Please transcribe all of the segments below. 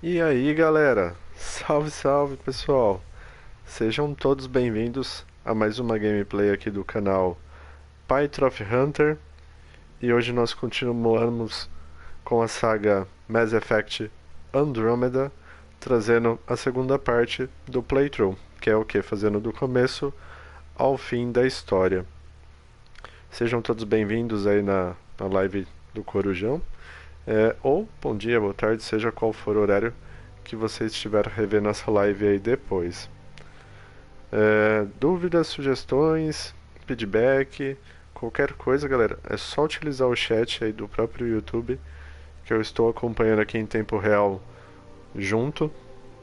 E aí, galera? Salve, salve, pessoal! Sejam todos bem-vindos a mais uma gameplay aqui do canal Python of Hunter. E hoje nós continuamos com a saga Mass Effect Andromeda, trazendo a segunda parte do playthrough, que é o que? Fazendo do começo ao fim da história. Sejam todos bem-vindos aí na live do Corujão. Ou bom dia, boa tarde, seja qual for o horário que você estiver revendo essa live aí depois. Dúvidas, sugestões, feedback, qualquer coisa, galera, é só utilizar o chat aí do próprio YouTube, que eu estou acompanhando aqui em tempo real junto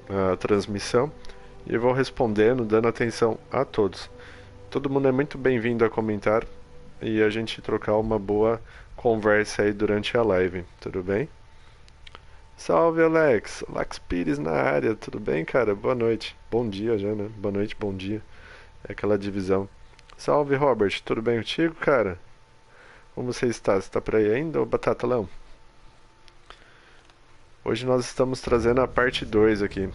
à transmissão, e eu vou respondendo, dando atenção a todos. Todo mundo é muito bem-vindo a comentar e a gente trocar uma boa conversa aí durante a live, tudo bem? Salve, Alex! Alex Pires na área, tudo bem, cara? Boa noite. Bom dia já, né? Boa noite, bom dia. É aquela divisão. Salve, Robert, tudo bem contigo, cara? Como você está? Você está por aí ainda, ô Batatalão? Hoje nós estamos trazendo a parte 2 aqui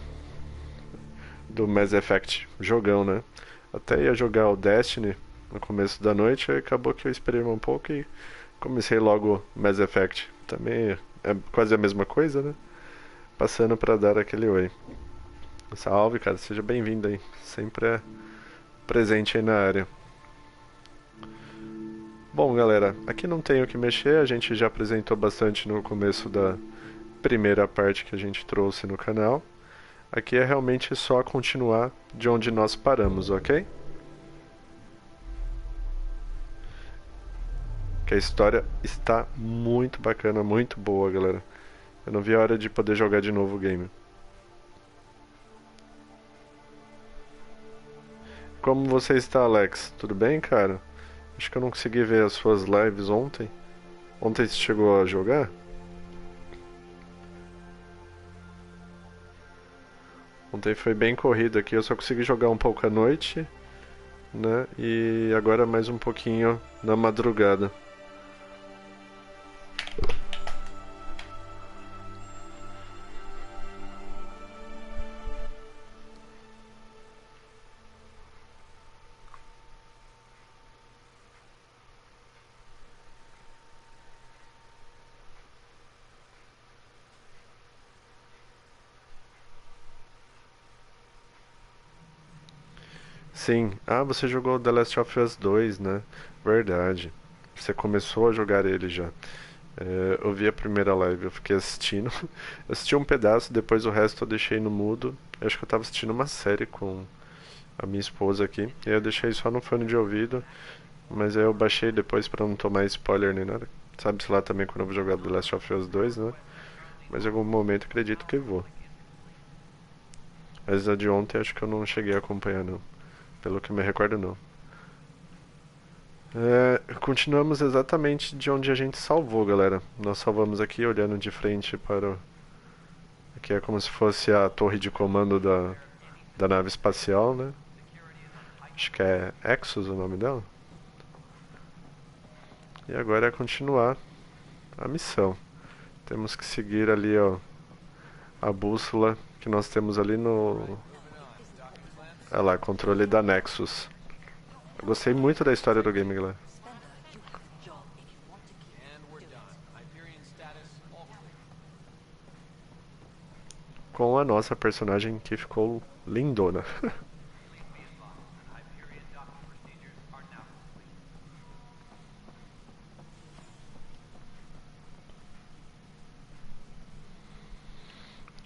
do Mass Effect, jogão, né? Até ia jogar o Destiny no começo da noite, aí acabou que eu esperei um pouco e comecei logo Mass Effect. Também é quase a mesma coisa, né? Passando para dar aquele oi. Salve, cara, seja bem-vindo aí. Sempre é presente aí na área. Bom, galera, aqui não tem o que mexer, a gente já apresentou bastante no começo da primeira parte que a gente trouxe no canal. Aqui é realmente só continuar de onde nós paramos, ok? Que a história está muito bacana, muito boa, galera. Eu não vi a hora de poder jogar de novo o game. Como você está, Alex? Tudo bem, cara? Acho que eu não consegui ver as suas lives ontem. Ontem você chegou a jogar? Ontem foi bem corrido aqui, eu só consegui jogar um pouco à noite, né? E agora mais um pouquinho na madrugada. Sim. Ah, você jogou The Last of Us 2, né? Verdade. Você começou a jogar ele já. Eu vi a primeira live, eu fiquei assistindo. Eu assisti um pedaço, depois o resto eu deixei no mudo. Eu acho que eu tava assistindo uma série com a minha esposa aqui. E aí eu deixei só no fone de ouvido. Mas aí eu baixei depois pra não tomar spoiler nem nada. Sabe-se lá também quando eu vou jogar The Last of Us 2, né? Mas em algum momento acredito que vou. Mas a de ontem acho que eu não cheguei a acompanhar, não. Pelo que me recordo, não. Continuamos exatamente de onde a gente salvou, galera. Nós salvamos aqui olhando de frente para o... Aqui é como se fosse a torre de comando da nave espacial, né? Acho que é Exos o nome dela. E agora é continuar a missão. Temos que seguir ali, ó, a bússola que nós temos ali no... Olha lá, controle da Nexus. Eu gostei muito da história do game, galera. Com a nossa personagem que ficou lindona.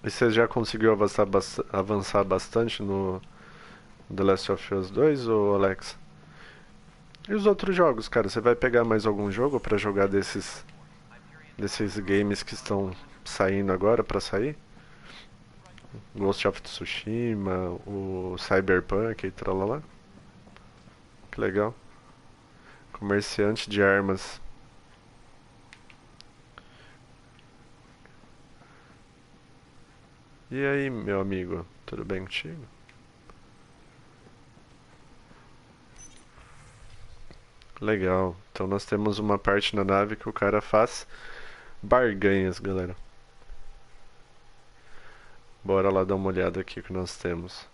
E você já conseguiu avançar bastante no The Last of Us 2, ou Alex? E os outros jogos, cara? Você vai pegar mais algum jogo pra jogar desses games que estão saindo agora pra sair? Ghost of Tsushima, o Cyberpunk e tralalá? Que legal. Comerciante de armas. E aí, meu amigo? Tudo bem contigo? Legal. Então nós temos uma parte na nave que o cara faz barganhas, galera. Bora lá dar uma olhada aqui que nós temos.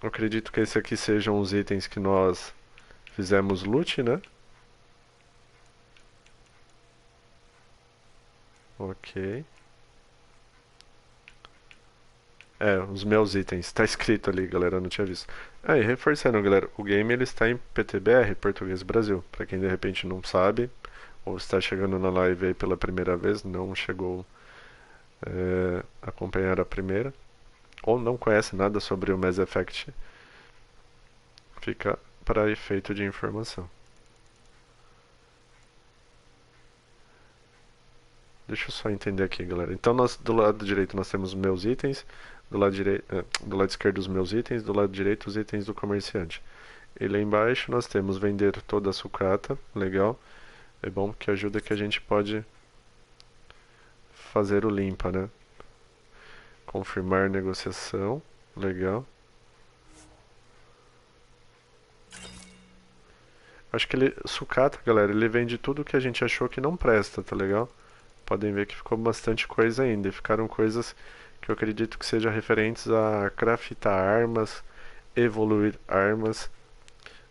Eu acredito que esse aqui sejam os itens que nós fizemos loot, né? Ok. É, os meus itens. Tá escrito ali, galera, eu não tinha visto. Ah, e reforçando, galera, o game ele está em PTBR, Português Brasil. Pra quem de repente não sabe, ou está chegando na live aí pela primeira vez, não chegou a acompanhar a primeira, ou não conhece nada sobre o Mass Effect, fica para efeito de informação. Deixa eu só entender aqui, galera. Então, do lado direito nós temos meus itens, do lado esquerdo os meus itens, do lado direito os itens do comerciante. E lá embaixo nós temos vender toda a sucata, legal. É bom que ajuda que a gente pode fazer o limpa, né? Confirmar negociação, legal. Acho que sucata, galera, ele vende tudo que a gente achou que não presta, tá legal? Podem ver que ficou bastante coisa ainda. E ficaram coisas que eu acredito que sejam referentes a craftar armas, evoluir armas.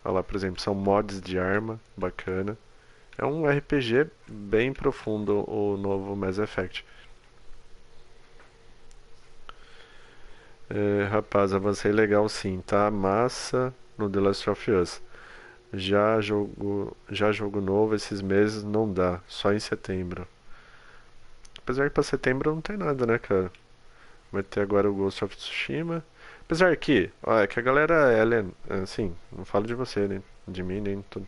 Olha lá, por exemplo, são mods de arma, bacana. É um RPG bem profundo o novo Mass Effect. Rapaz, avancei legal sim, tá? Massa no The Last of Us. Já jogo novo esses meses não dá, só em setembro. Apesar que pra setembro não tem nada, né, cara? Vai ter agora o Ghost of Tsushima. Apesar que, ó, é que a galera, ela é, assim, não falo de você, né? De mim, nem tudo.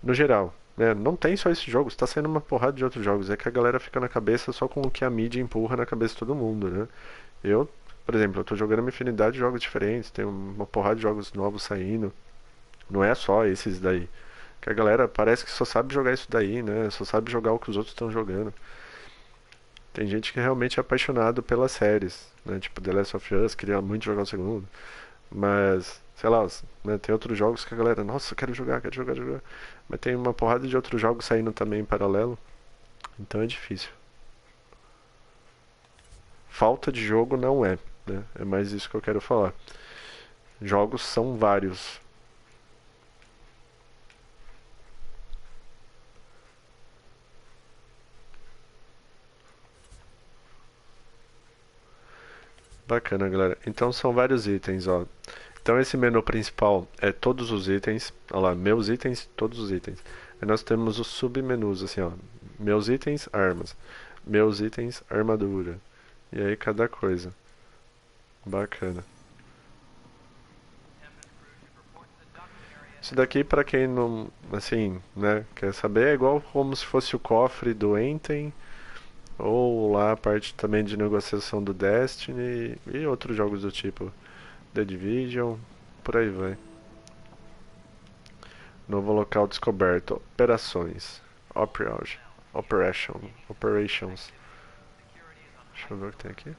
No geral, né? Não tem só esse jogo, está saindo uma porrada de outros jogos. É que a galera fica na cabeça só com o que a mídia empurra na cabeça de todo mundo, né? Eu, por exemplo, eu tô jogando uma infinidade de jogos diferentes, tem uma porrada de jogos novos saindo. Não é só esses daí. Que a galera parece que só sabe jogar isso daí, né? Só sabe jogar o que os outros estão jogando. Tem gente que realmente é apaixonado pelas séries, né? Tipo The Last of Us, queria muito jogar o segundo. Mas, sei lá, né? Tem outros jogos que a galera, nossa, quero jogar, quero jogar, quero jogar. Mas tem uma porrada de outros jogos saindo também em paralelo. Então é difícil. Falta de jogo não é, né? É mais isso que eu quero falar. Jogos são vários. Bacana, galera. Então são vários itens, ó. Então esse menu principal é todos os itens. Olha lá, meus itens, todos os itens. Aí nós temos os submenus, assim, ó. Meus itens, armas. Meus itens, armadura. E aí cada coisa. Bacana. Isso daqui pra quem não, assim, né, quer saber, é igual como se fosse o cofre do Enten. Ou lá a parte também de negociação do Destiny e outros jogos do tipo The Division, por aí vai. Novo local descoberto. Operações. Operations. Deixa eu ver o que tem aqui.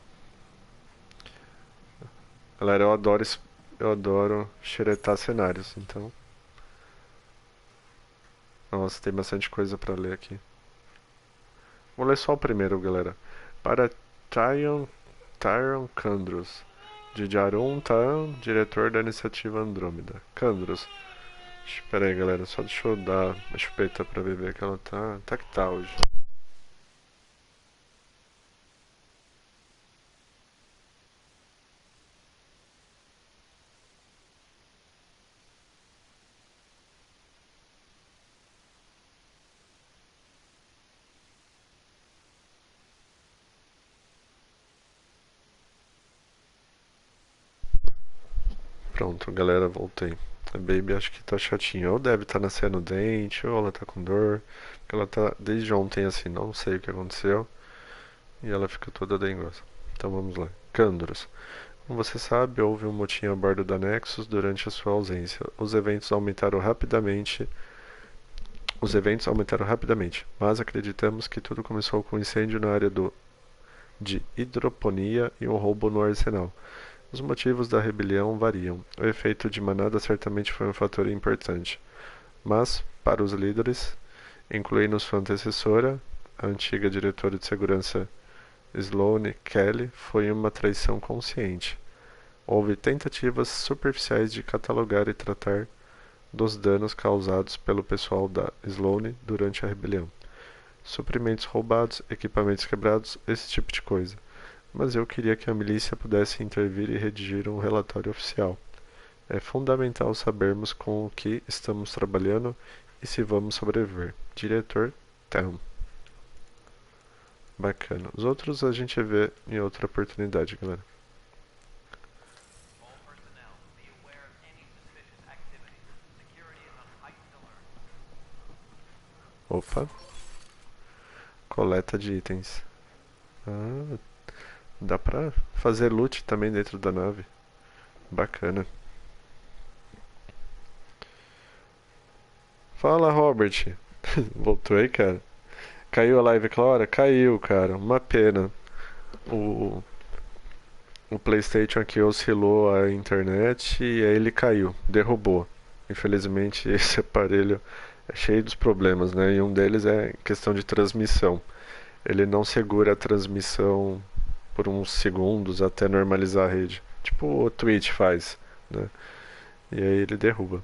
Galera, eu adoro xeretar cenários, então. Nossa, tem bastante coisa pra ler aqui. Vou ler só o primeiro, galera. Para Tyron Kandros, de Jarun Tan, diretor da iniciativa Andromeda. Kandros. Espera aí, galera, só deixa eu dar uma chupeta pra beber que ela tá que tá hoje. Pronto, galera, voltei. A Baby acho que tá chatinha. Ou deve estar nascendo o dente, ou ela tá com dor. Porque ela tá desde ontem assim, não sei o que aconteceu. E ela fica toda dengosa. Então vamos lá. Candros. Como você sabe, houve um motim a bordo da Nexus durante a sua ausência. Os eventos aumentaram rapidamente, mas acreditamos que tudo começou com um incêndio na área de hidroponia e um roubo no arsenal. Os motivos da rebelião variam. O efeito de manada certamente foi um fator importante, mas, para os líderes, incluindo sua antecessora, a antiga diretora de segurança Sloane Kelly, foi uma traição consciente. Houve tentativas superficiais de catalogar e tratar dos danos causados pelo pessoal da Sloane durante a rebelião. Suprimentos roubados, equipamentos quebrados, esse tipo de coisa. Mas eu queria que a milícia pudesse intervir e redigir um relatório oficial. É fundamental sabermos com o que estamos trabalhando e se vamos sobreviver. Diretor Tam. Bacana. Os outros a gente vê em outra oportunidade, galera. Opa. Coleta de itens. Ah, dá pra fazer loot também dentro da nave. Bacana. Fala, Robert. Voltou aí, cara? Caiu a live aquela hora? Caiu, cara. Uma pena. O, o PlayStation aqui oscilou a internet e aí ele caiu. Derrubou. Infelizmente, esse aparelho é cheio dos problemas, né? E um deles é questão de transmissão. Ele não segura a transmissão por uns segundos até normalizar a rede. Tipo o Twitch faz, né? E aí ele derruba.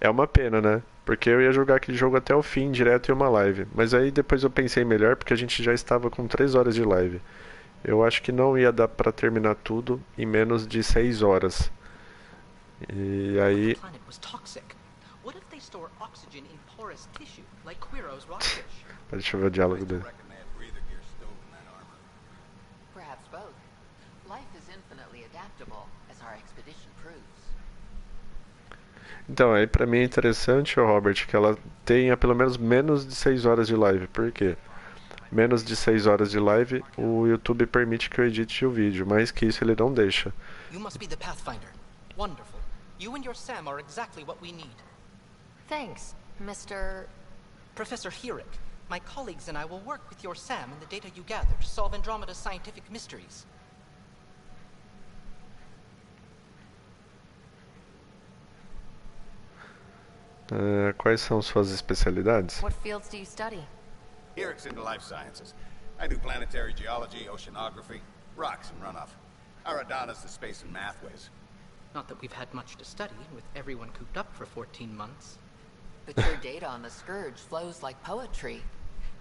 É uma pena, né? Porque eu ia jogar aquele jogo até o fim, direto em uma live. Mas aí depois eu pensei melhor, porque a gente já estava com 3 horas de live. Eu acho que não ia dar pra terminar tudo em menos de 6 horas. E aí. Deixa eu ver o diálogo dele. Perhaps both. Life is infinitely adaptable, as our expedition proves. Então, aí pra mim é interessante, Robert, que ela tenha pelo menos menos de 6 horas de live. Por quê? Menos de 6 horas de live, o YouTube permite que eu edite o vídeo, mais que isso ele não deixa. You must be the Pathfinder. Wonderful. You and your Sam are exactly what we need. Thanks, Mr. Professor Herrick, my colleagues and I will work with your Sam and the data you gather to solve Andromeda's scientific mysteries. Quais são suas especialidades? What fields do you study? Herrick's into life sciences. I do planetary geology, oceanography, rocks and runoff. Aradana's the space and math whiz. Not that we've had much to study, with everyone cooped up for 14 months. But your data on the Scourge flows like poetry.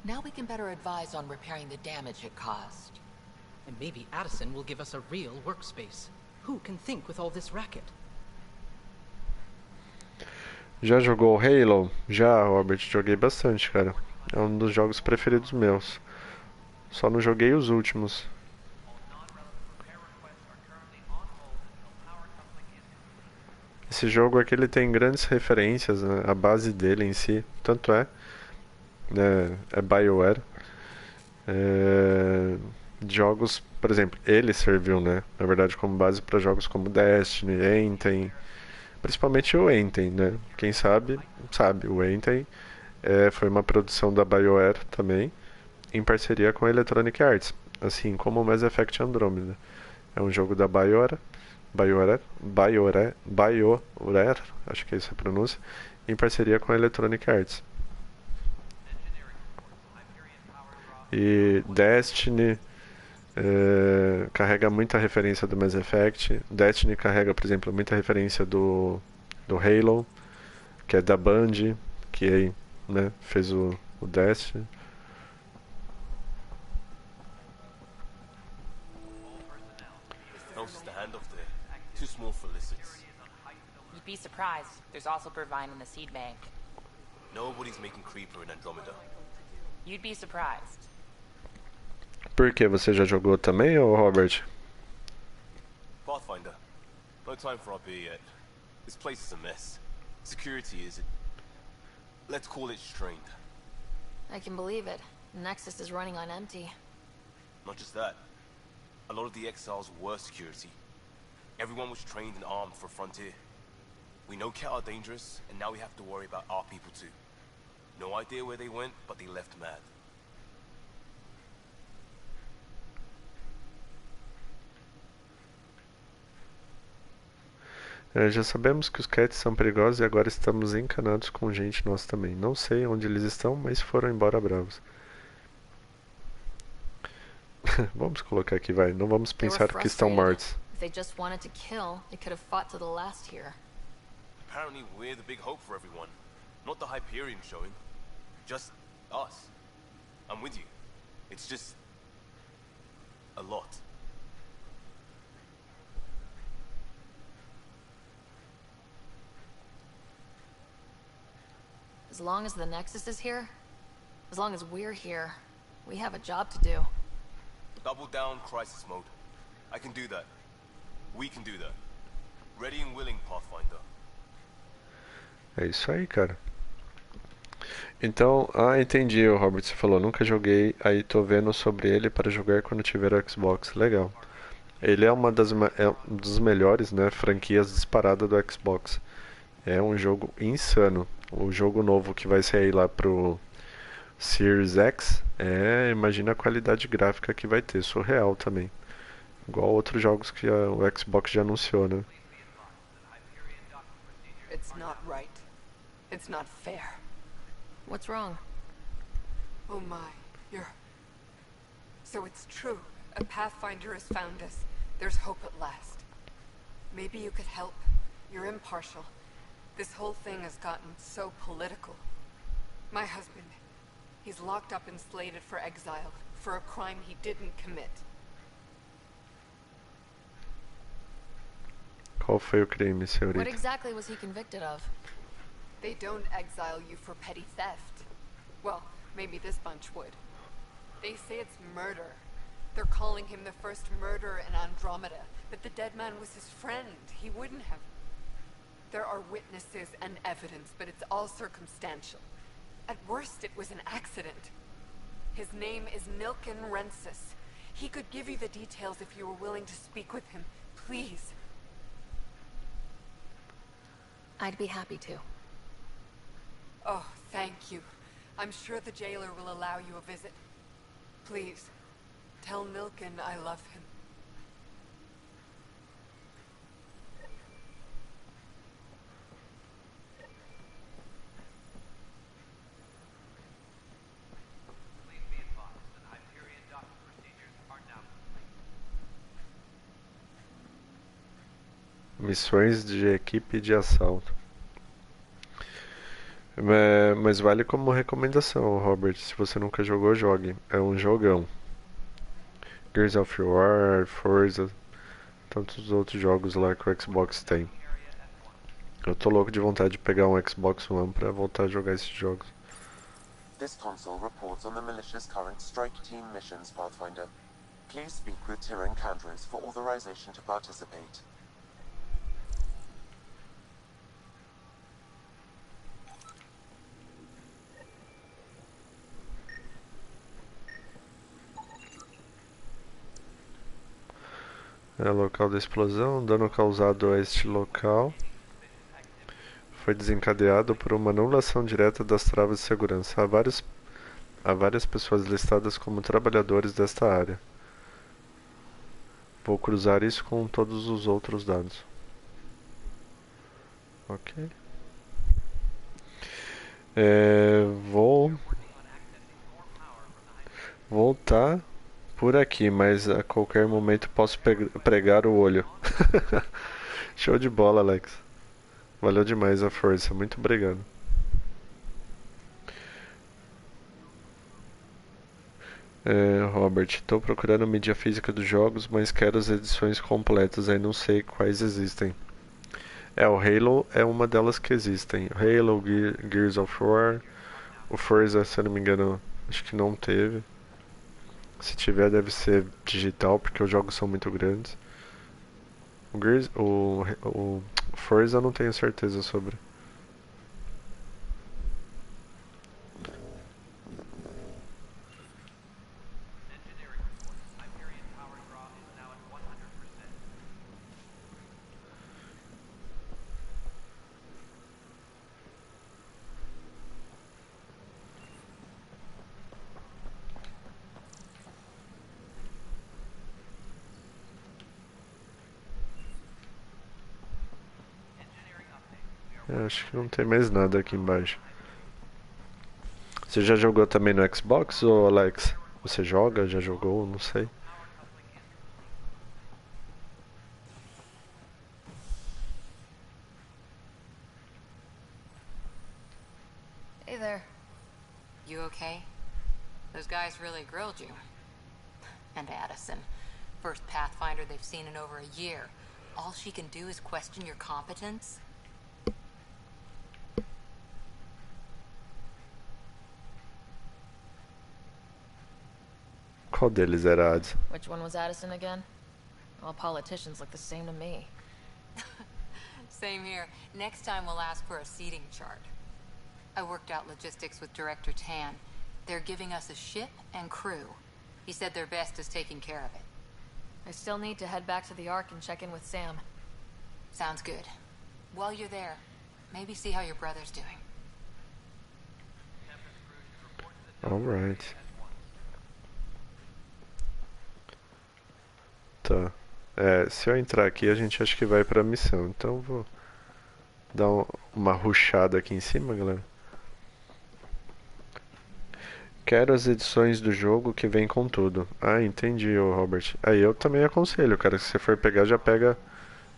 Now we can better advise on repairing the damage it caused. And maybe Addison will give us a real workspace. Who can think with all this racket? Já jogou Halo? Já, Robert, joguei bastante, cara. É um dos jogos preferidos meus. Só não joguei os últimos. Esse jogo aqui ele tem grandes referências, né? A base dele em si, tanto é BioWare. Jogos, por exemplo, ele serviu, né, na verdade, como base para jogos como Destiny, Anthem, principalmente o Anthem, né? Quem sabe, o Anthem foi uma produção da BioWare também, em parceria com a Electronic Arts, assim como o Mass Effect Andromeda. É um jogo da BioWare, acho que é essa a pronúncia, em parceria com a Electronic Arts. E Destiny carrega muita referência do Mass Effect. Destiny carrega, por exemplo, muita referência do Halo, que é da Band, que aí, né, fez o Destiny. Too small for lizards. You'd be surprised. There's also Purvine in the seed bank. Nobody's making Creeper in Andromeda. You'd be surprised. Por que? Você já jogou também, ou Robert? Pathfinder. No time for our beer yet. This place is a mess. Security is... let's call it strained. I can believe it. The Nexus is running on empty. Not just that. A lot of the exiles were security. Everyone was trained and armed for Frontier. We know Cat are dangerous, and now we have to worry about our people too. No idea where they went, but they left mad. Já sabemos que os cats são perigosos e agora estamos encanados com gente nossa também. Não sei onde eles estão, mas foram embora bravos. Vamos colocar aqui, vai. Não vamos They were pensar que estão frustrated. mortos. If they just wanted to kill, they could have fought to the last here. Apparently we're the big hope for everyone. Not the Hyperion showing. Just us. I'm with you. It's just... a lot. As long as the Nexus is here, as long as we're here, we have a job to do. Double down crisis mode. I can do that. We can do that. Ready and willing, Pathfinder. É isso aí, cara. Então, entendi, o Robert, você falou, nunca joguei, aí tô vendo sobre ele para jogar quando tiver o Xbox. Legal. Ele é uma dos melhores, né, franquias disparadas do Xbox. É um jogo insano. O jogo novo que vai sair lá pro Series X, imagina a qualidade gráfica que vai ter, surreal também. Igual outros jogos que o Xbox já anunciou, né? It's not right. It's not fair. What's wrong? Oh my, you're... So it's true. A Pathfinder has found us. There's hope at last. Maybe you could help. You're impartial. This whole thing has gotten so political. My husband, he's locked up and slated for exile for a crime he didn't commit. Qual foi o crime, What senhorita? exactly was he convicted of? They don't exile you for petty theft. Well, maybe this bunch would. They say it's murder. They're calling him the first murderer in Andromeda, but the dead man was his friend. He wouldn't have. There are witnesses and evidence, but it's all circumstantial. At worst, it was an accident. His name is Nilken Rensis. He could give you the details if you were willing to speak with him. Please. I'd be happy to. Oh, thank you. I'm sure the jailer will allow you a visit. Please, tell Nilken I love him. Missões de equipe de assalto. Mas vale como recomendação, Robert. Se você nunca jogou, jogue. É um jogão. Gears of War, Forza, tantos outros jogos lá que o Xbox tem. Eu tô louco de vontade de pegar um Xbox One pra voltar a jogar esses jogos. This console reports on the militia's current strike team missions, Pathfinder. Please speak with Tyrann Candros for authorization to participate. É local da explosão. Dano causado a este local foi desencadeado por uma anulação direta das travas de segurança. Há várias pessoas listadas como trabalhadores desta área. Vou cruzar isso com todos os outros dados. Ok. Vou voltar por aqui, mas a qualquer momento posso pregar o olho. Show de bola, Alex. Valeu demais a força. Muito obrigado. Robert, estou procurando mídia física dos jogos, mas quero as edições completas, aí não sei quais existem. O Halo é uma delas que existem. Halo, Gears of War, o Forza, se eu não me engano, acho que não teve. Se tiver, deve ser digital, porque os jogos são muito grandes. O Forza eu não tenho certeza sobre. Eu acho que não tem mais nada aqui embaixo. Você já jogou também no Xbox, ou Alex? Você joga? Já jogou? Não sei. Hey there. You okay? Those guys really grilled you. And Addison. First Pathfinder they've seen in over a year. All she can do is question your competence? Qual deles era Hades? Which one was Addison again? All politicians look the same to me. Same here. Next time we'll ask for a seating chart. I worked out logistics with Director Tan. They're giving us a ship and crew. He said their best is taking care of it. I still need to head back to the Ark and check in with Sam. Sounds good. While you're there, maybe see how your brother's doing. Alright. Tá. Se eu entrar aqui, a gente acha que vai pra missão. Então eu vou dar uma rushada aqui em cima, galera. Quero as edições do jogo que vem com tudo. Ah, entendi, ô Robert. Aí eu também aconselho, cara, se você for pegar, já pega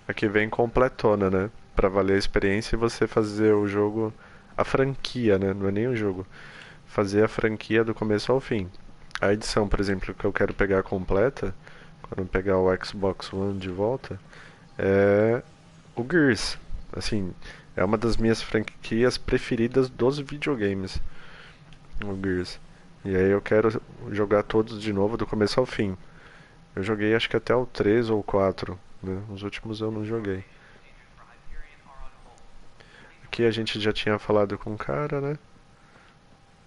a que vem completona, né? Pra valer a experiência e você fazer o jogo, a franquia, né? Não é nem o jogo. Fazer a franquia do começo ao fim. A edição, por exemplo, que eu quero pegar completa, quando eu pegar o Xbox One de volta, é o Gears. Assim, é uma das minhas franquias preferidas dos videogames. O Gears. E aí eu quero jogar todos de novo do começo ao fim. Eu joguei acho que até o 3 ou 4, né? Os últimos eu não joguei. Aqui a gente já tinha falado com o cara, né?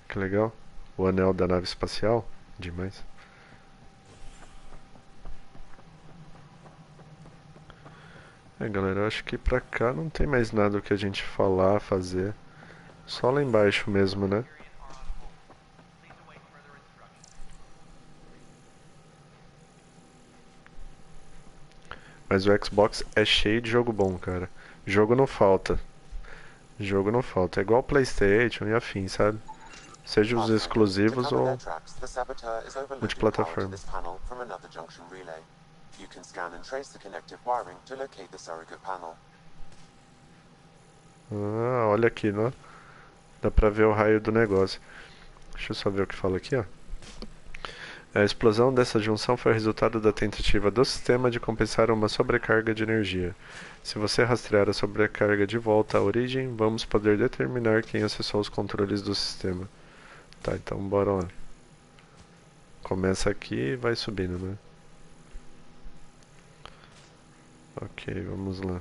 Que legal. O anel da nave espacial. Demais. Galera, eu acho que pra cá não tem mais nada que a gente falar, fazer. Só lá embaixo mesmo, né? Mas o Xbox é cheio de jogo bom, cara. Jogo não falta. Jogo não falta. É igual o PlayStation e afim, sabe? Seja os exclusivos ou multiplataforma. Ah, olha aqui, né? Dá pra ver o raio do negócio. Deixa eu só ver o que fala aqui, ó. A explosão dessa junção foi resultado da tentativa do sistema de compensar uma sobrecarga de energia. Se você rastrear a sobrecarga de volta à origem, vamos poder determinar quem acessou os controles do sistema. Tá, então bora lá. Começa aqui e vai subindo, né? Ok, vamos lá.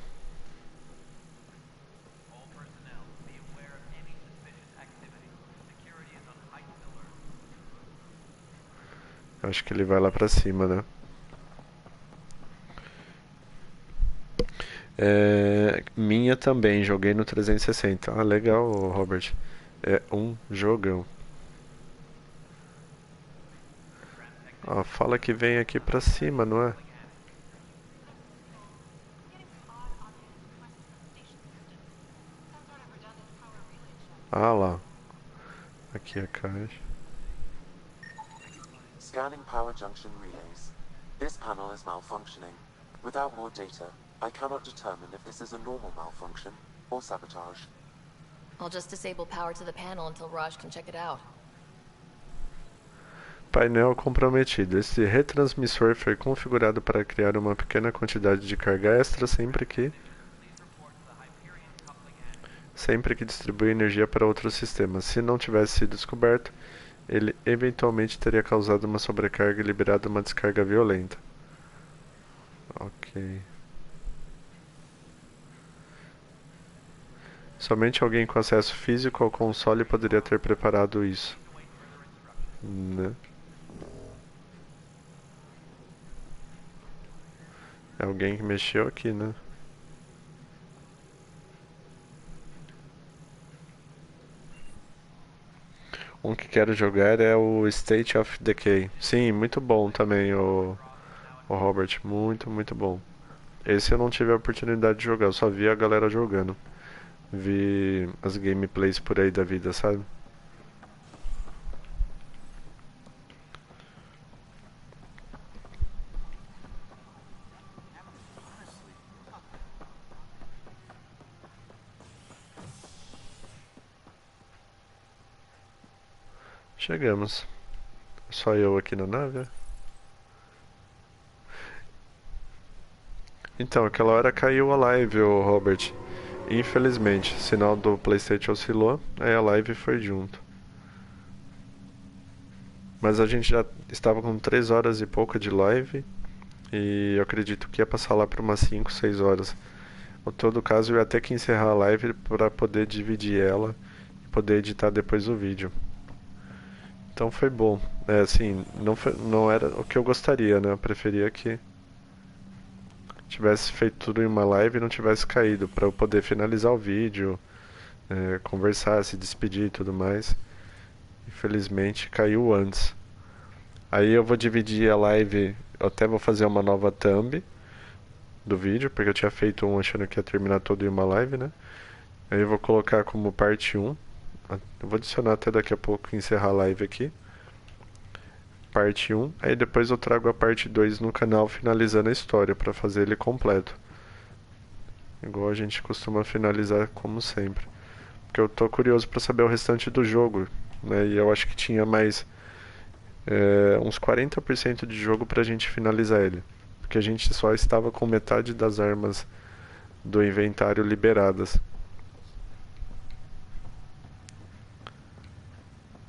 Acho que ele vai lá pra cima, né? Minha também, joguei no 360. Ah, legal, Robert. É um jogão. Ah, fala que vem aqui pra cima, não é? Ah lá. Aqui a caixa. Scanning power junction relays. This panel is malfunctioning. Without more data, I cannot determine if this is a normal malfunction or sabotage. I'll just disable power to the panel until Raj can check it out. Painel comprometido. Esse retransmissor foi configurado para criar uma pequena quantidade de carga extra sempre que distribui energia para outros sistemas. Se não tivesse sido descoberto, ele eventualmente teria causado uma sobrecarga e liberado uma descarga violenta. Ok. Somente alguém com acesso físico ao console poderia ter preparado isso, né? É alguém que mexeu aqui, né? Um que quero jogar é o State of Decay. Sim, muito bom também, o Robert. Muito, muito bom. Esse eu não tive a oportunidade de jogar, eu só vi a galera jogando. vi as gameplays por aí da vida, sabe? Chegamos. Só eu aqui na nave. Então, aquela hora caiu a live, ô Robert. Infelizmente, sinal do PlayStation oscilou, aí a live foi junto. Mas a gente já estava com 3 horas e pouca de live. E eu acredito que ia passar lá para umas 5, 6 horas. Em todo caso, eu ia ter que encerrar a live para poder dividir ela e poder editar depois o vídeo. Então foi bom. É assim, não era o que eu gostaria, né? Eu preferia que tivesse feito tudo em uma live e não tivesse caído, para eu poder finalizar o vídeo, conversar, se despedir e tudo mais. Infelizmente caiu antes. Aí eu vou dividir a live, eu até vou fazer uma nova thumb do vídeo, porque eu tinha feito um achando que ia terminar todo em uma live, né? Aí eu vou colocar como parte 1. Eu vou adicionar até daqui a pouco e encerrar a live aqui. Parte 1. Aí depois eu trago a parte 2 no canal finalizando a história para fazer ele completo. Igual a gente costuma finalizar como sempre. Porque eu tô curioso para saber o restante do jogo, né? E eu acho que tinha mais uns 40% de jogo pra gente finalizar ele. Porque a gente só estava com metade das armas do inventário liberadas.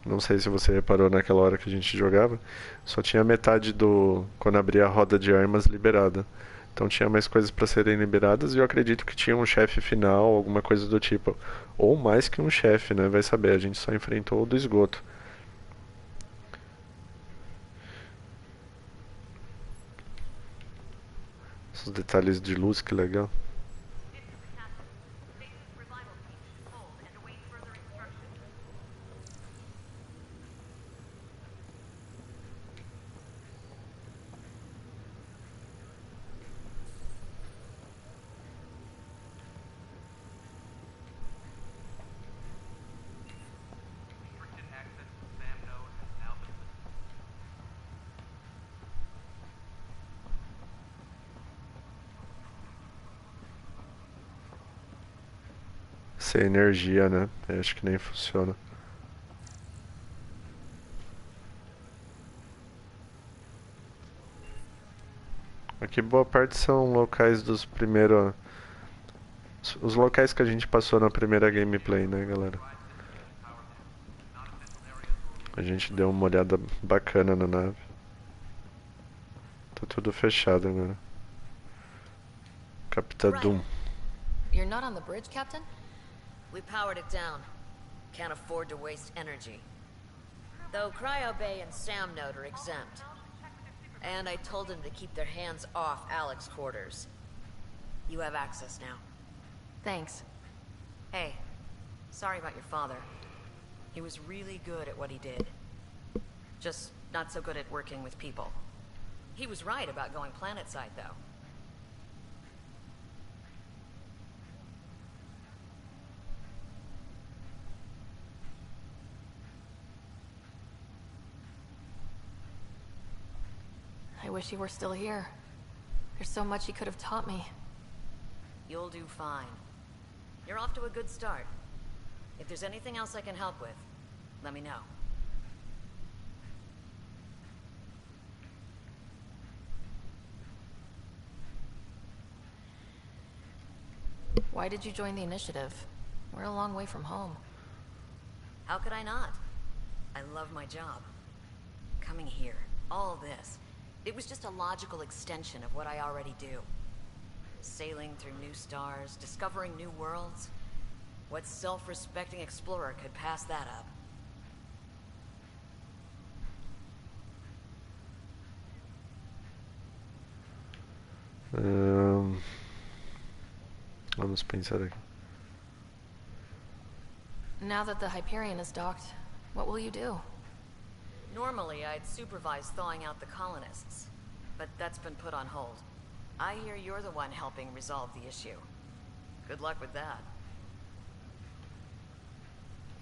Não sei se você reparou naquela hora que a gente jogava, só tinha metade do... quando abria a roda de armas liberada. Então tinha mais coisas para serem liberadas e eu acredito que tinha um chefe final, alguma coisa do tipo. Ou mais que um chefe, né? Vai saber, a gente só enfrentou o do esgoto. Esses detalhes de luz, que legal. Sem energia, né? Eu acho que nem funciona. Aqui boa parte são locais dos primeiros... os locais que a gente passou na primeira gameplay, né, galera? A gente deu uma olhada bacana na nave. Tá tudo fechado agora. Capitã Doom. You're not on the bridge, Captain? We powered it down. Can't afford to waste energy. Though Cryo Bay and Sam Note are exempt. And I told them to keep their hands off Alec's quarters. You have access now. Thanks. Hey, sorry about your father. He was really good at what he did. Just not so good at working with people. He was right about going planetside, though. I wish he were still here. There's so much he could have taught me. You'll do fine. You're off to a good start. If there's anything else I can help with, let me know. Why did you join the initiative? We're a long way from home. How could I not? I love my job. Coming here, all this, it was just a logical extension of what I already do. Sailing through new stars, discovering new worlds. What self-respecting explorer could pass that up? Vamos pensar aqui. Now that the Hyperion is docked, what will you do? Normally, I'd supervise thawing out the colonists, but that's been put on hold. I hear you're the one helping resolve the issue. Good luck with that.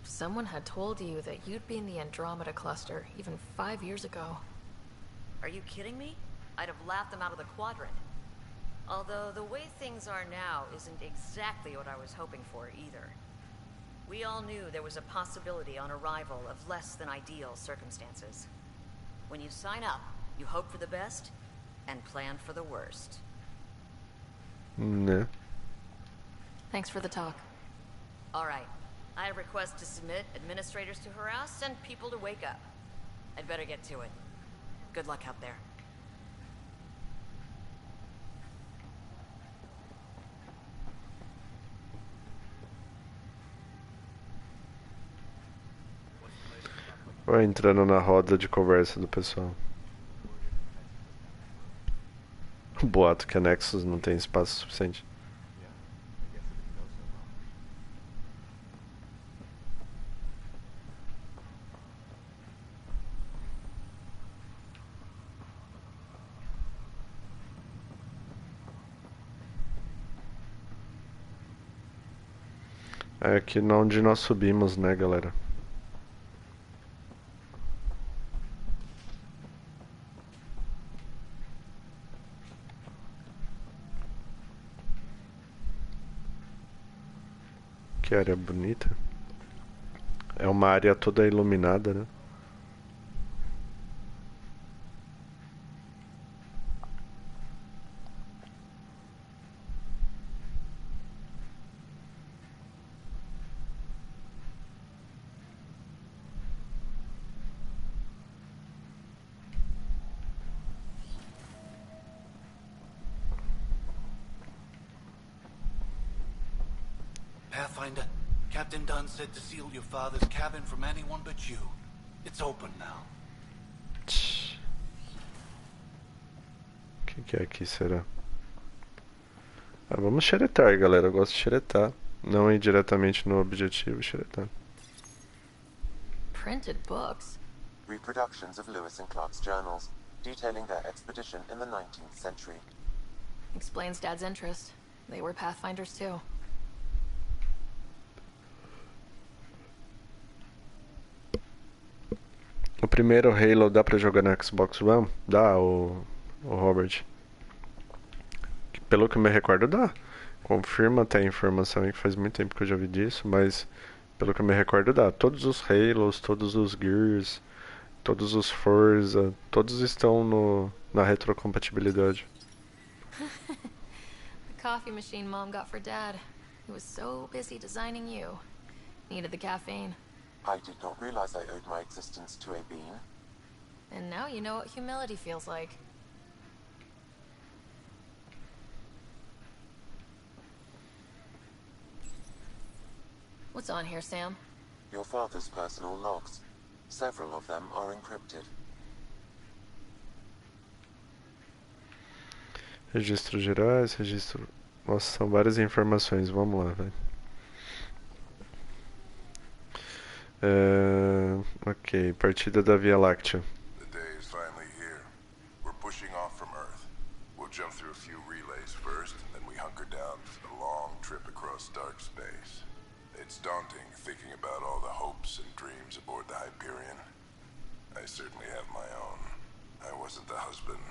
someone had told you that you'd be in the Andromeda cluster even 5 years ago. Are you kidding me? I'd have laughed them out of the quadrant. Although the way things are now isn't exactly what I was hoping for either. We all knew there was a possibility on arrival of less than ideal circumstances. When you sign up, you hope for the best and plan for the worst. Né? Thanks for the talk. All right. I request to submit administrators to harass and people to wake up. I'd better get to it. Good luck out there. Vai entrando na roda de conversa do pessoal. O boato que a Nexus não tem espaço suficiente. É aqui onde nós subimos, né, galera? Que área bonita. É uma área toda iluminada, né? Pathfinder, Captain Dunn said to seal your father's cabin from anyone but you. It's open now. O que é aqui, será? Ah, vamos xeretar, galera. Eu gosto de xeretar. Não ir diretamente no objetivo, xeretar. Printed books? Reproductions of Lewis and Clark's journals, detailing their expedition in the 19th century. Explains Dad's interest. They were Pathfinders too. O primeiro Halo dá pra jogar no Xbox One? Dá, o Robert. Pelo que eu me recordo, dá. Confirma até a informação aí, que faz muito tempo que eu já vi disso, mas pelo que eu me recordo, dá. Todos os Halos, todos os Gears, todos os Forza, todos estão na retrocompatibilidade. The coffee machine Mom got for Dad. He was so busy designing you. Needed the caffeine. I did not realize I owed my existence to a bean. And now you know what humility feels like. What's on here, Sam? Your father's personal logs. Several of them are encrypted. Registros gerais, registro... Nossa, são várias informações. Vamos lá, velho. Ok, partida da Via Láctea. The day is finally here. We're pushing off from Earth. We'll jump through a few relays first, and then we hunker down for the long trip across dark space. It's daunting thinking about all the hopes and dreams aboard the Hyperion. I certainly have my own. I wasn't the husband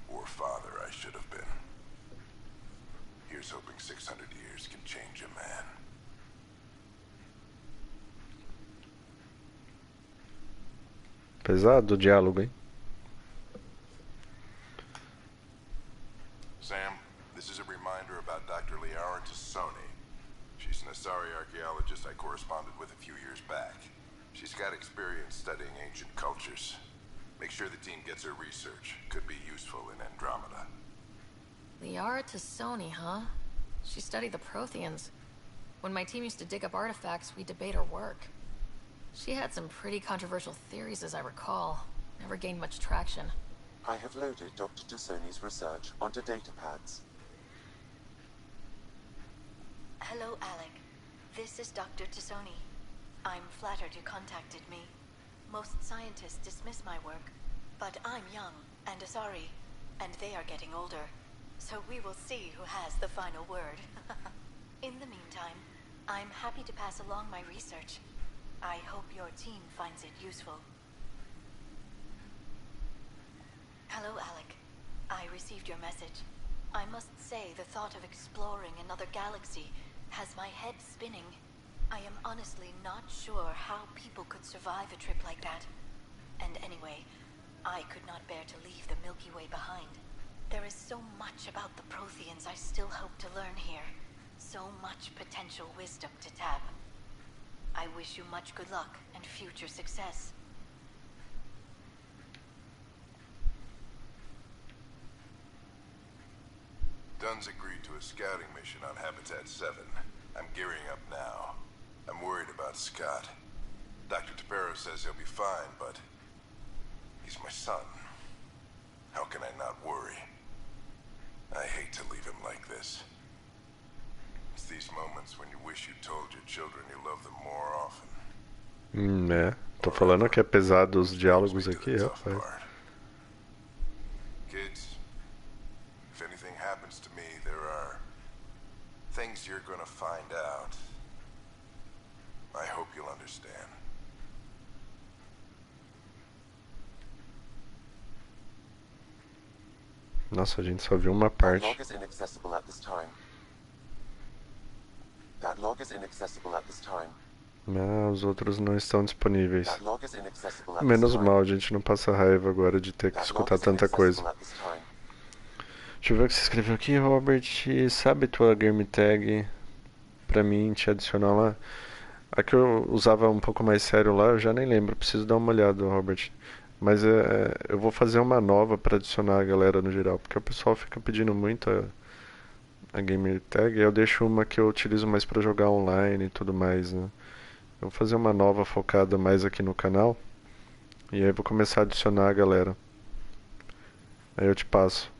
or father I should have been. Here's hoping 600 years can change a man. Pesado o diálogo, hein? Sam, this is a reminder about Dr. Liara Tassoni. She's an Asari archaeologist I corresponded with a few years back. She's got experience studying ancient cultures. Make sure the team gets her research. Could be useful in Andromeda. Liara Tassoni, huh? She studied the Protheans. When my team used to dig up artifacts, we'd debate her work. She had some pretty controversial theories, as I recall. Never gained much traction. I have loaded Dr. Tassoni's research onto datapads. Hello, Alec. This is Dr. Tassoni. I'm flattered you contacted me. Most scientists dismiss my work, but I'm young and Asari, and they are getting older. So we will see who has the final word. In the meantime, I'm happy to pass along my research. I hope your team finds it useful. Hello, Alec. I received your message. I must say the thought of exploring another galaxy has my head spinning. I am honestly not sure how people could survive a trip like that. And anyway, I could not bear to leave the Milky Way behind. There is so much about the Protheans I still hope to learn here. So much potential wisdom to tap. I wish you much good luck and future success. Dunn's agreed to a scouting mission on Habitat 7. I'm gearing up now. I'm worried about Scott. Dr. Tapero says he'll be fine, but he's my son. How can I not worry? I hate to leave him like this. It's these moments when you wish you told your children you love them more often. É, tô falando que é pesado os diálogos aqui, rapaz. Kids, if anything happens to me, there are things you're gonna find out. I hope you'll understand. Nossa, a gente só viu uma parte. That log is inaccessible at this time. That log is inaccessible at this time. Ah, os outros não estão disponíveis. That log is inaccessible at this Menos time. mal, a gente não passa raiva agora de ter que escutar tanta coisa. Deixa eu ver o que você escreveu aqui, Robert. Sabe tua game tag pra mim te adicionar lá? A que eu usava um pouco mais sério lá, eu já nem lembro. Preciso dar uma olhada, Robert. Mas eu vou fazer uma nova pra adicionar a galera no geral, porque o pessoal fica pedindo muito a game tag. E eu deixo uma que eu utilizo mais pra jogar online e tudo mais, né? Eu vou fazer uma nova focada mais aqui no canal. E aí vou começar a adicionar a galera. Aí eu te passo.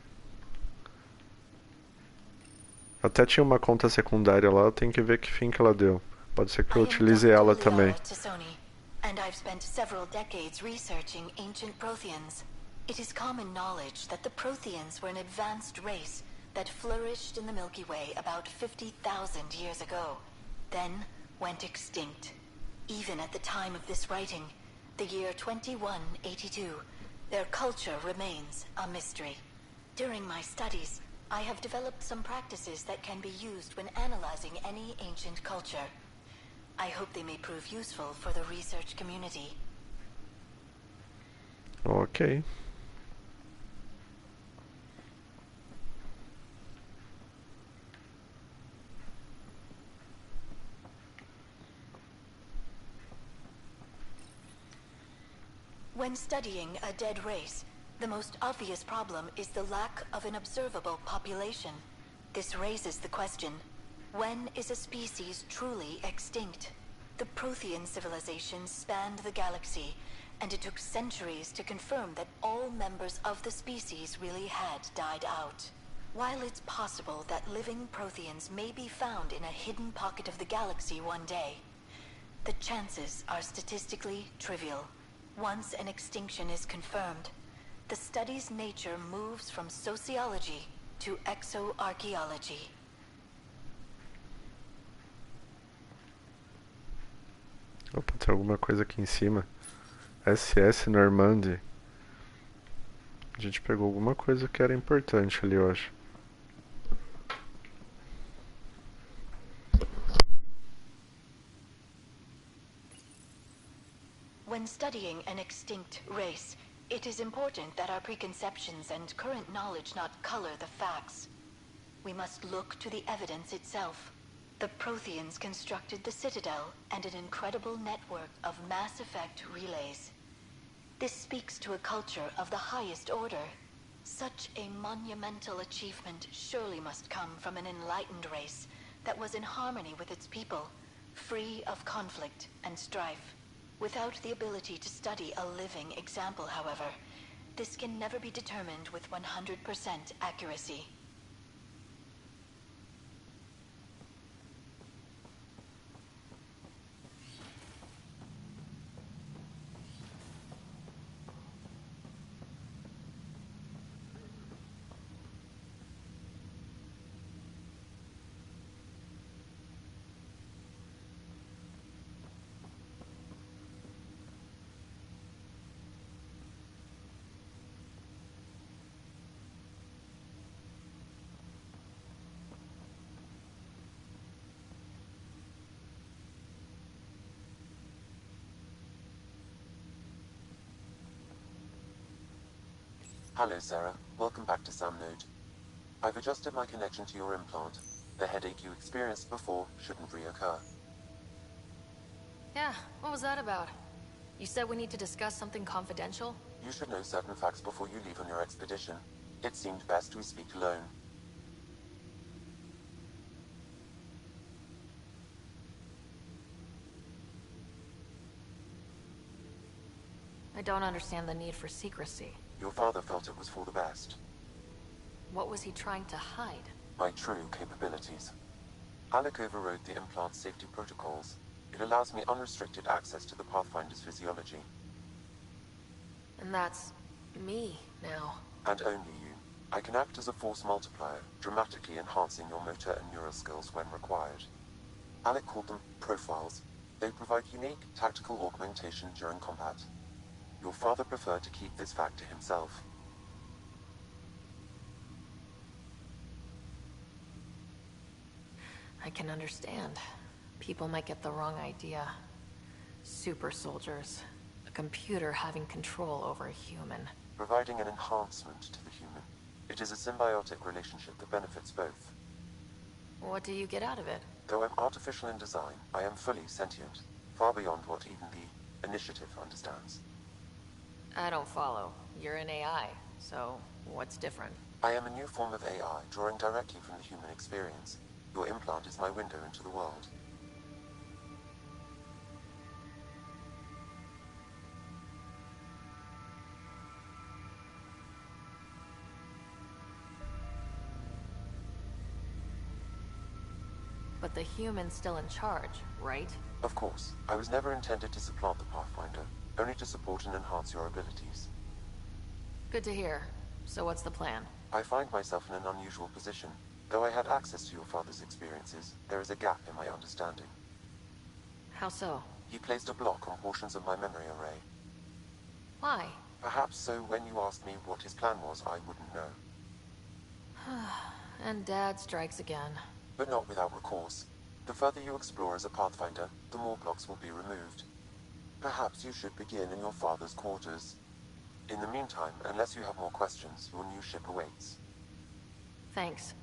Até tinha uma conta secundária lá, eu tenho que ver que fim que ela deu. Pode ser que eu utilize ela também. And I've spent several decades researching ancient Protheans. It is common knowledge that the Protheans were an advanced race that flourished in the Milky Way about 50,000 years ago, then went extinct. Even at the time of this writing, the year 2182, their culture remains a mystery. During my studies, I have developed some practices that can be used when analyzing any ancient culture. I hope they may prove useful for the research community. Ok. When studying a dead race, the most obvious problem is the lack of an observable population. This raises the question, when is a species truly extinct? The Prothean civilization spanned the galaxy, and it took centuries to confirm that all members of the species really had died out. While it's possible that living Protheans may be found in a hidden pocket of the galaxy one day, the chances are statistically trivial. Once an extinction is confirmed, the study's nature moves from sociology to exoarchaeology. Opa, tem alguma coisa aqui em cima. SS Normandy. A gente pegou alguma coisa que era importante ali, eu acho. When studying an extinct race, it is important that our preconceptions and current knowledge not color the facts. We must look to the evidence itself. The Protheans constructed the Citadel and an incredible network of Mass Effect relays. This speaks to a culture of the highest order. Such a monumental achievement surely must come from an enlightened race that was in harmony with its people, free of conflict and strife. Without the ability to study a living example, however, this can never be determined with 100% accuracy. Hello, Sarah. Welcome back to Sam Node. I've adjusted my connection to your implant. The headache you experienced before shouldn't reoccur. Yeah, what was that about? You said we need to discuss something confidential? You should know certain facts before you leave on your expedition. It seemed best we speak alone. I don't understand the need for secrecy. Your father felt it was for the best. What was he trying to hide? My true capabilities. Alec overrode the implant's safety protocols. It allows me unrestricted access to the Pathfinder's physiology. And that's me now. And only you. I can act as a force multiplier, dramatically enhancing your motor and neural skills when required. Alec called them profiles. They provide unique tactical augmentation during combat. Your father preferred to keep this fact to himself. I can understand. People might get the wrong idea. Super soldiers. A computer having control over a human. Providing an enhancement to the human. It is a symbiotic relationship that benefits both. What do you get out of it? Though I'm artificial in design, I am fully sentient. Far beyond what even the Initiative understands. I don't follow. You're an AI, so what's different? I am a new form of AI, drawing directly from the human experience. Your implant is my window into the world. But the human's still in charge, right? Of course. I was never intended to supplant the Pathfinder, only to support and enhance your abilities. Good to hear. So what's the plan? I find myself in an unusual position. Though I had access to your father's experiences, there is a gap in my understanding. How so? He placed a block on portions of my memory array. Why? Perhaps so when you asked me what his plan was, I wouldn't know. And Dad strikes again. But not without recourse. The further you explore as a Pathfinder, the more blocks will be removed. Perhaps you should begin in your father's quarters. In the meantime, unless you have more questions, your new ship awaits. Thanks.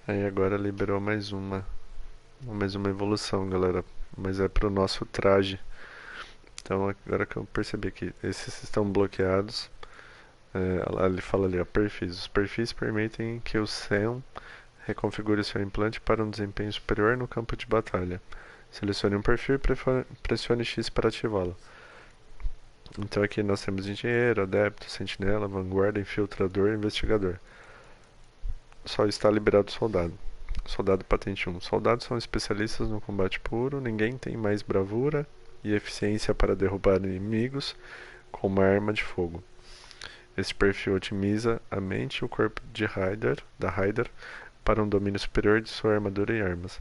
Aí agora liberou mais uma evolução, galera. Mas é pro nosso traje. Então agora que eu percebi que esses estão bloqueados. Ele fala ali, ó, perfis. Os perfis permitem que o Sam reconfigure seu implante para um desempenho superior no campo de batalha. Selecione um perfil e pressione X para ativá-lo. Então aqui nós temos engenheiro, adepto, sentinela, vanguarda, infiltrador e investigador. Só está liberado o soldado. Soldado patente 1. Soldados são especialistas no combate puro, ninguém tem mais bravura e eficiência para derrubar inimigos com uma arma de fogo. Este perfil otimiza a mente e o corpo da Raider para um domínio superior de sua armadura e armas.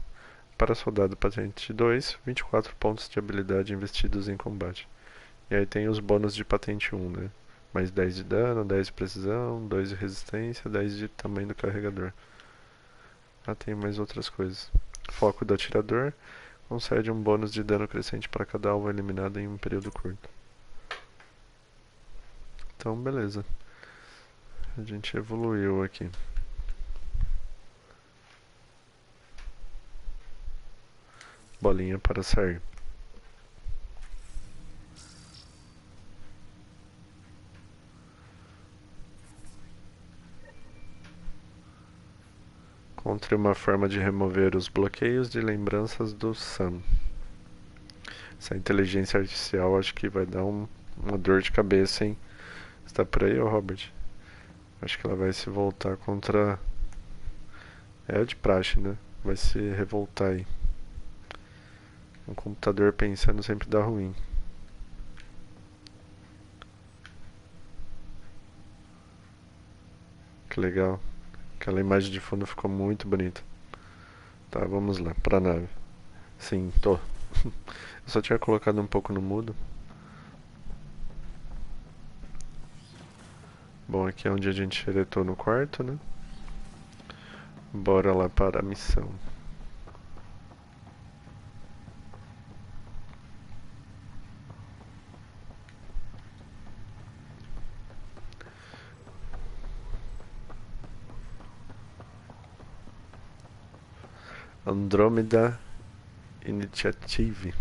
Para soldado patente 2, 24 pontos de habilidade investidos em combate. E aí tem os bônus de patente 1, né? Mais 10 de dano, 10 de precisão, 2 de resistência, 10 de tamanho do carregador. Ah, tem mais outras coisas. Foco do atirador concede um bônus de dano crescente para cada alvo eliminado em um período curto. Então, beleza. A gente evoluiu aqui. Bolinha para sair. Encontre uma forma de remover os bloqueios de lembranças do Sam. Essa inteligência artificial acho que vai dar uma dor de cabeça, hein? Você tá por aí, ô Robert? Acho que ela vai se voltar contra... É de praxe, né? Vai se revoltar aí. Um computador pensando sempre dá ruim. Que legal. Aquela imagem de fundo ficou muito bonita. Tá, vamos lá, pra nave. Sim, tô. Eu só tinha colocado um pouco no mudo. Bom, aqui é onde a gente retornou no quarto, né? Bora lá para a missão. Andromeda Initiative.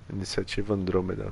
Iniciativa Andromeda.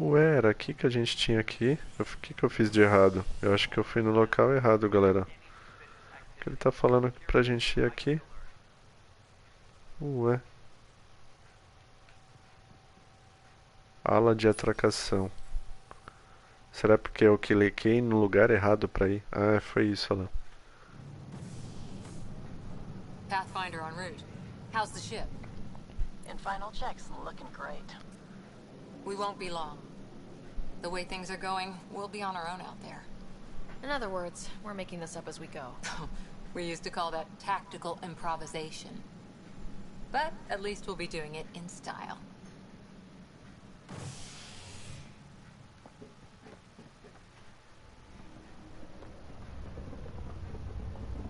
Ué, era aqui que a gente tinha aqui. O que eu fiz de errado? Eu acho que eu fui no local errado, galera. O que ele tá falando pra gente ir aqui? Ué. Ala de atracação. Será porque eu cliquei no lugar errado pra ir? Ah, foi isso lá. Pathfinder en route. How's the ship? In final checks, looking great. We won't be long. The way things are going, we'll be on our own out there. In other words, we're making this up as we go. We used to call that tactical improvisation. But at least we'll be doing it in style.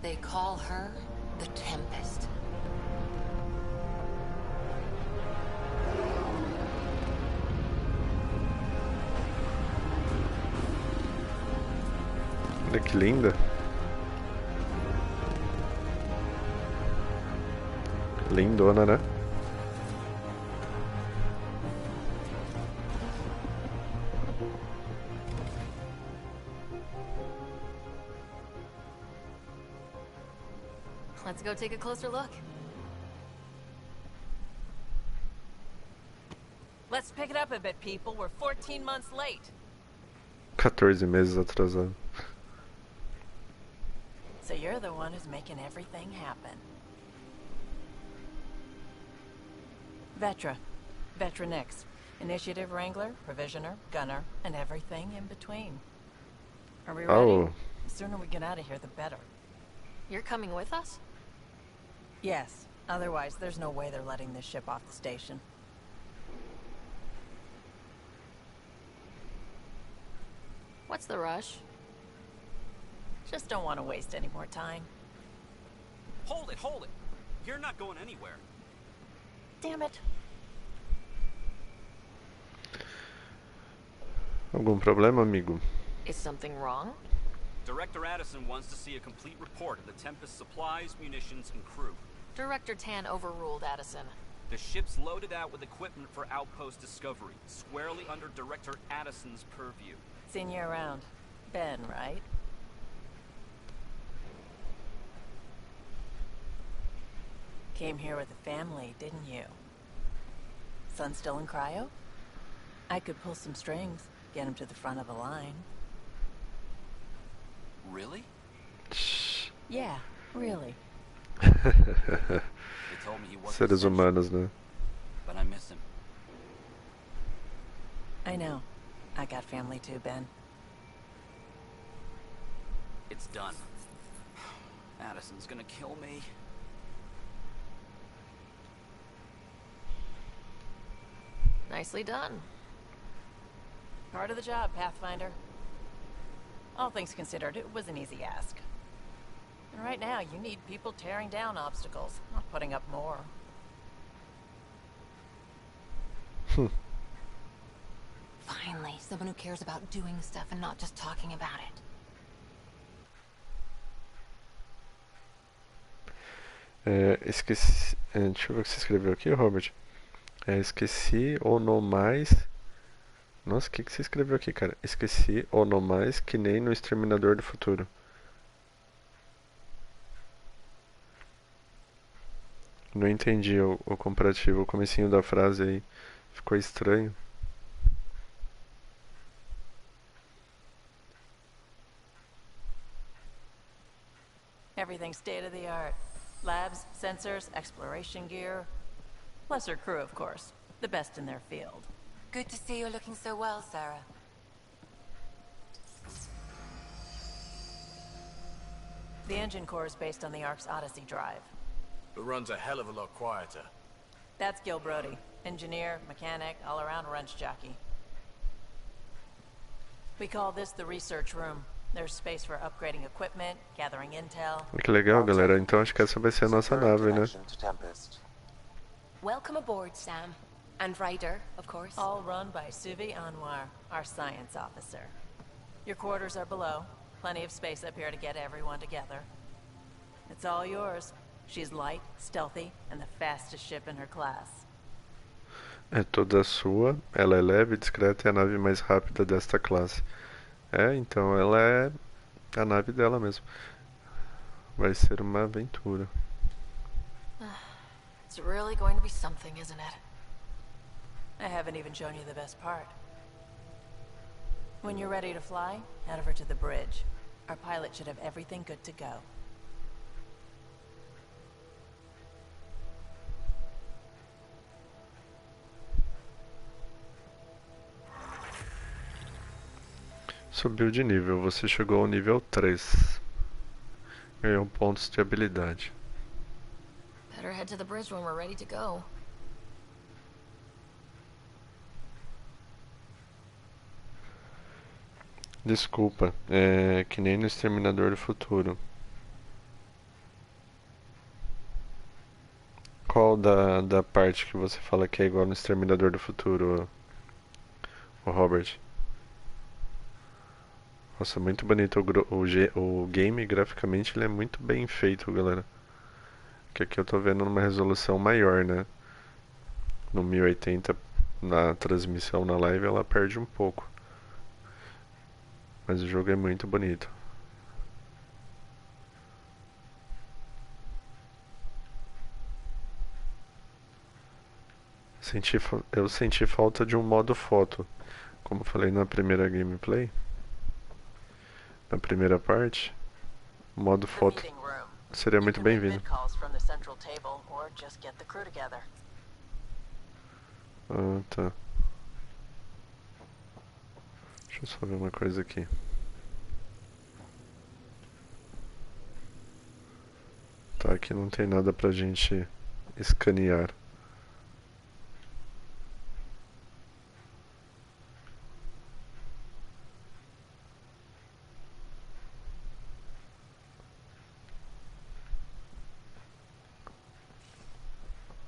They call her the Tempest. Olha que linda. Lindona, né? Let's go take a closer look. Let's pick it up a bit, people. We're 14 months late. 14 meses atrasado. So you're the one who's making everything happen. Vetra. Vetronix. Initiative Wrangler, Provisioner, Gunner, and everything in between. Are we ready? Oh. The sooner we get out of here, the better. You're coming with us? Yes. Otherwise, there's no way they're letting this ship off the station. What's the rush? Just don't want to waste any more time. Hold it, hold it. You're not going anywhere. Damn it. Algum problema, amigo? Is something wrong? Director Addison wants to see a complete report of the Tempest's supplies, munitions, and crew. Director Tan overruled Addison. The ship's loaded out with equipment for outpost discovery, squarely under Director Addison's purview. Seen you around. Ben, right? Came here with a family, didn't you? Son still in cryo? I could pull some strings, get him to the front of the line. Really? Yeah, really. They told me he wasn't Seres humanos, né? but I miss him. I know. I got family too, Ben. It's done. Addison's gonna kill me. Nicely done. Part of the job, Pathfinder. All things considered, it was an easy ask. And right now, you need people tearing down obstacles, not putting up more. Finally, someone who cares about doing stuff and not just talking about it. Esqueci. Deixa eu ver o que você escreveu aqui, Robert. Esqueci ou não mais. Nossa, o que você escreveu aqui, cara? Esqueci ou não mais que nem no Exterminador do Futuro. Não entendi o comparativo, o comecinho da frase aí. Ficou estranho. Everything state of the art. Labs, sensors, exploration gear. Plus her crew, of course. The best in their field. Good to see you're looking so well, Sarah. The engine core is based on the Ark's Odyssey drive. It runs a hell of a lot quieter. That's Gil Brody. Engineer, mechanic, all-around wrench jockey. We call this the research room. There's space for upgrading equipment, gathering intel. Que legal, galera. Então acho que essa vai ser a nossa nave, né? Welcome aboard, Sam. And Ryder, of course. All run by Suvi Anwar, our science officer. Your quarters are below. Plenty of space up here to get everyone together. It's all yours. She's light, stealthy, and the fastest ship in her class. É toda sua, ela é leve, discreta e a nave mais rápida desta classe. Então ela é a nave dela mesmo. Vai ser uma aventura. It's really going to be something, isn't it? I haven't even shown you the best part. When you're ready to fly, head over to the bridge. Our pilot should have everything good to go. Subiu de nível, você chegou ao nível 3. Ganhou pontos de habilidade. Better head to the bridge when we're ready to go. Desculpa, é que nem no Exterminador do Futuro. Qual da parte que você fala que é igual no Exterminador do Futuro, o Robert? Nossa, muito bonito o game, graficamente ele é muito bem feito, galera. Que aqui eu tô vendo numa resolução maior, né? No 1080 na transmissão na live ela perde um pouco. Mas o jogo é muito bonito. Eu senti falta de um modo foto. Como eu falei na primeira gameplay. Na primeira parte. O modo foto seria muito bem-vindo. Ah, tá. Deixa eu só ver uma coisa aqui. Tá, aqui não tem nada pra gente escanear.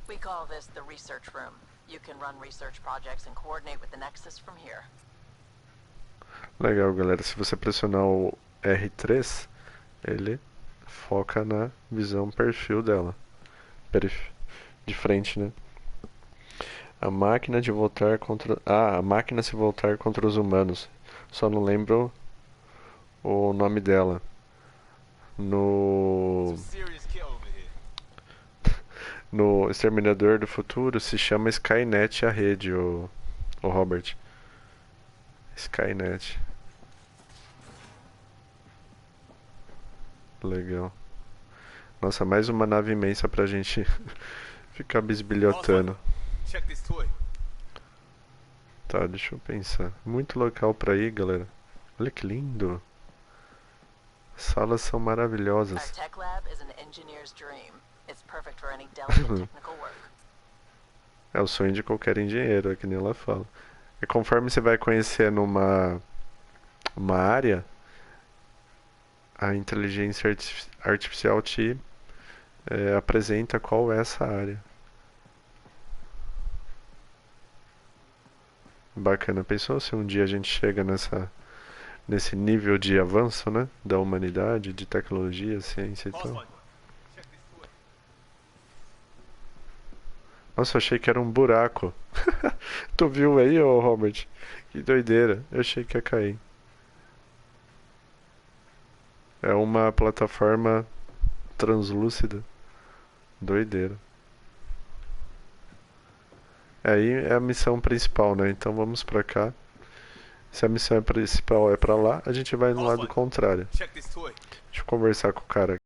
We call this the research room. You can run research projects and coordinate with the Nexus from here. Legal, galera. Se você pressionar o R3, ele foca na visão perfil dela. De frente, né? A máquina se voltar contra os humanos. Só não lembro o nome dela. No Exterminador do Futuro se chama Skynet a rede, o Robert. Skynet. Legal. Nossa, mais uma nave imensa pra gente ficar bisbilhotando. Tá, deixa eu pensar. Muito local pra ir, galera. Olha que lindo. As salas são maravilhosas. É o sonho de qualquer engenheiro, é que nem ela fala. E conforme você vai conhecendo uma área, a inteligência artificial te apresenta qual é essa área. Bacana. Pensou se um dia a gente chega nesse nível de avanço, né? Da humanidade, de tecnologia, ciência e tal. Nossa, eu achei que era um buraco. Tu viu aí, ô Robert? Que doideira. Eu achei que ia cair. É uma plataforma translúcida. Doideira. Aí é a missão principal, né? Então vamos pra cá. Se a missão principal é pra lá, a gente vai no lado contrário. Deixa eu conversar com o cara aqui.